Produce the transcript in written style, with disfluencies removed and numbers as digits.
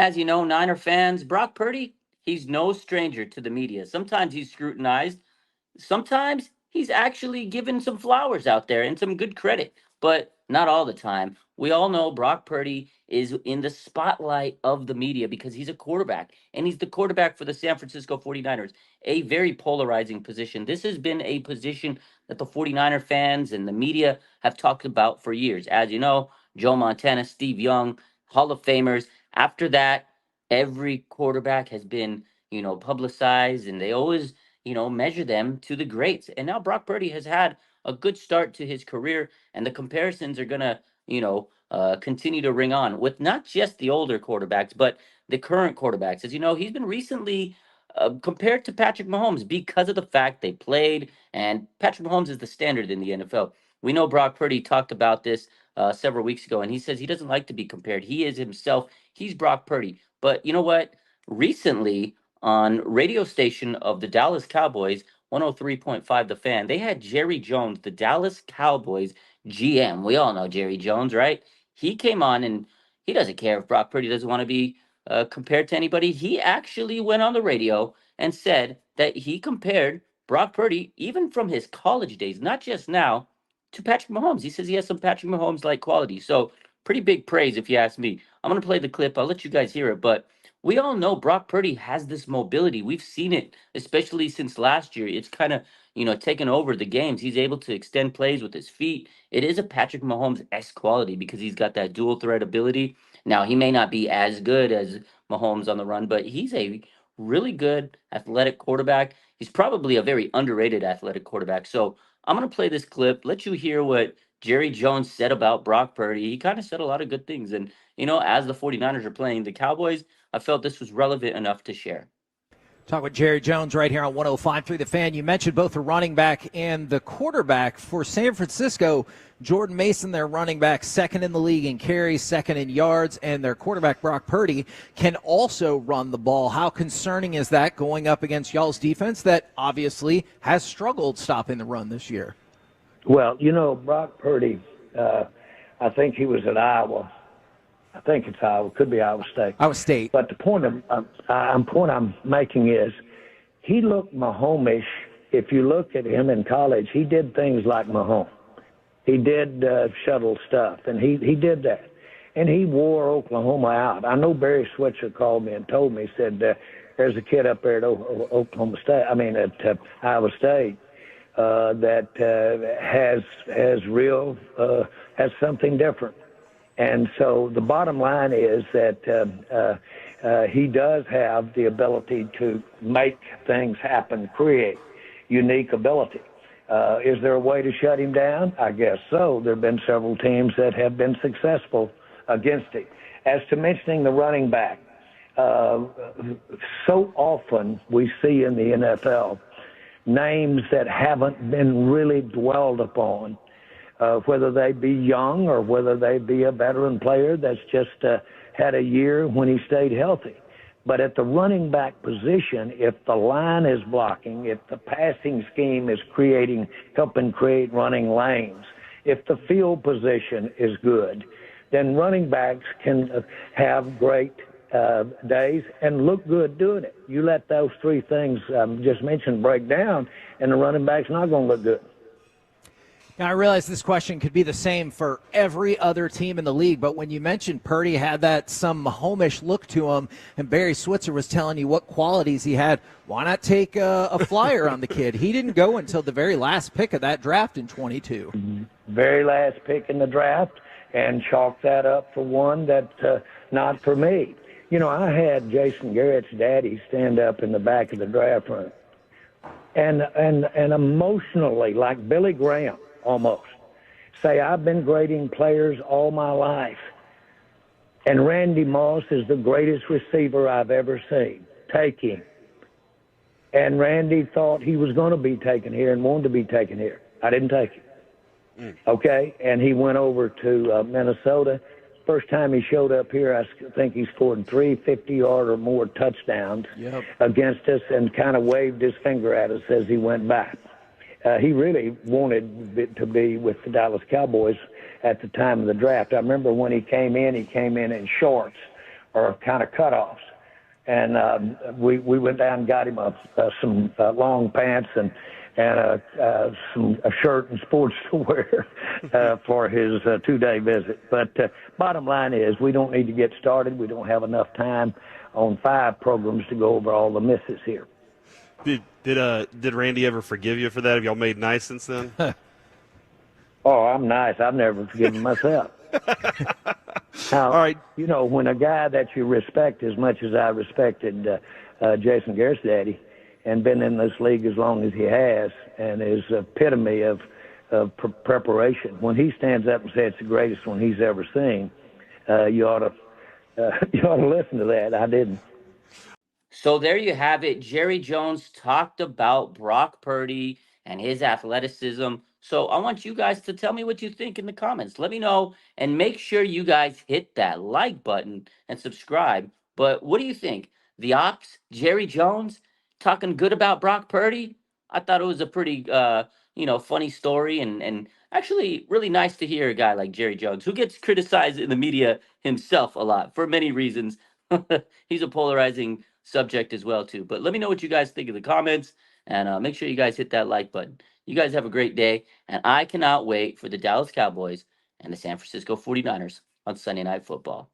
As you know, Niner fans, Brock Purdy, he's no stranger to the media. Sometimes he's scrutinized. Sometimes he's actually given some flowers out there and some good credit, but not all the time. We all know Brock Purdy is in the spotlight of the media because he's a quarterback, and he's the quarterback for the San Francisco 49ers, a very polarizing position. This has been a position that the 49er fans and the media have talked about for years. As you know, Joe Montana, Steve Young, Hall of Famers. After that, every quarterback has been, publicized, and they always measure them to the greats. And now Brock Purdy has had a good start to his career, and the comparisons are going to, continue to ring on with not just the older quarterbacks, but the current quarterbacks. As you know, he's been recently compared to Patrick Mahomes because of the fact they played, and Patrick Mahomes is the standard in the NFL. We know Brock Purdy talked about this several weeks ago, and he says he doesn't like to be compared. He is himself. He's Brock Purdy. But you know what? Recently, on radio station of the Dallas Cowboys, 103.5 The Fan, they had Jerry Jones, the Dallas Cowboys GM. We all know Jerry Jones, right? He came on and he doesn't care if Brock Purdy doesn't want to be compared to anybody. He actually went on the radio and said that he compared Brock Purdy, even from his college days, not just now, to Patrick Mahomes. He says he has some Patrick Mahomes like qualities. So, pretty big praise if you ask me. I'm going to play the clip. I'll let you guys hear it, but we all know Brock Purdy has this mobility. We've seen it, especially since last year. It's kind of, taken over the games. He's able to extend plays with his feet. It is a Patrick Mahomes-esque quality because he's got that dual threat ability. Now, he may not be as good as Mahomes on the run, but he's a really good athletic quarterback. He's probably a very underrated athletic quarterback. So I'm going to play this clip, let you hear what Jerry Jones said about Brock Purdy. He kind of said a lot of good things. And, as the 49ers are playing the Cowboys, I felt this was relevant enough to share. Talk with Jerry Jones right here on 105.3 The Fan. You mentioned both the running back and the quarterback for San Francisco. Jordan Mason, their running back, second in the league in carries, second in yards, and their quarterback, Brock Purdy, can also run the ball. How concerning is that going up against y'all's defense that obviously has struggled stopping the run this year? Well, Brock Purdy, I think he was at Iowa. I think it's Iowa. Could be Iowa State. Iowa State. But the point I'm making is he looked Mahome-ish. If you look at him in college, he did things like Mahome. He did shuttle stuff, and he did that. And he wore Oklahoma out. I know Barry Switzer called me and told me, said, there's a kid up there at at Iowa State that has something different. And so the bottom line is that he does have the ability to make things happen, create unique ability. Is there a way to shut him down? I guess so. There have been several teams that have been successful against him. As to mentioning the running back, so often we see in the NFL names that haven't been really dwelled upon, whether they be young or whether they be a veteran player that's just had a year when he stayed healthy. But at the running back position, if the line is blocking, if the passing scheme is helping create running lanes, if the field position is good, then running backs can have great days and look good doing it. You let those three things just mentioned break down, and the running back's not going to look good. Now, I realize this question could be the same for every other team in the league, but when you mentioned Purdy had that some Mahome-ish look to him, and Barry Switzer was telling you what qualities he had, why not take a flyer on the kid? He didn't go until the very last pick of that draft in 22. Mm-hmm. Very last pick in the draft, and chalk that up for one that not for me. I had Jason Garrett's daddy stand up in the back of the draft room, and emotionally, like Billy Graham, almost, say, I've been grading players all my life, and Randy Moss is the greatest receiver I've ever seen. Take him. And Randy thought he was going to be taken here and wanted to be taken here. I didn't take him. Okay? And he went over to Minnesota. First time he showed up here, I think he scored 3 50-yard or more touchdowns against us and kind of waved his finger at us as he went by. He really wanted to be with the Dallas Cowboys at the time of the draft. I remember when he came in in shorts or kind of cutoffs. And we went down and got him some long pants and a shirt and sports to wear for his 2-day visit. But bottom line is, we don't need to get started. We don't have enough time on 5 programs to go over all the misses here. Did Randy ever forgive you for that? Have y'all made nice since then? Oh, I'm nice. I've never forgiven myself. Now, all right. You know, when a guy that you respect as much as I respected Jason Garrett's daddy, and been in this league as long as he has, and is epitome of preparation, when he stands up and says it's the greatest one he's ever seen, you ought to listen to that. I didn't. So there you have it. Jerry Jones talked about Brock Purdy and his athleticism. So I want you guys to tell me what you think in the comments. Let me know, and make sure you guys hit that like button and subscribe. But what do you think? The Ops, Jerry Jones, talking good about Brock Purdy? I thought it was a pretty funny story, and actually really nice to hear a guy like Jerry Jones, who gets criticized in the media himself a lot for many reasons. He's a polarizing subject as well too. But let me know what you guys think in the comments, and make sure you guys hit that like button. You guys have a great day, and I cannot wait for the Dallas Cowboys and the San Francisco 49ers on Sunday Night Football.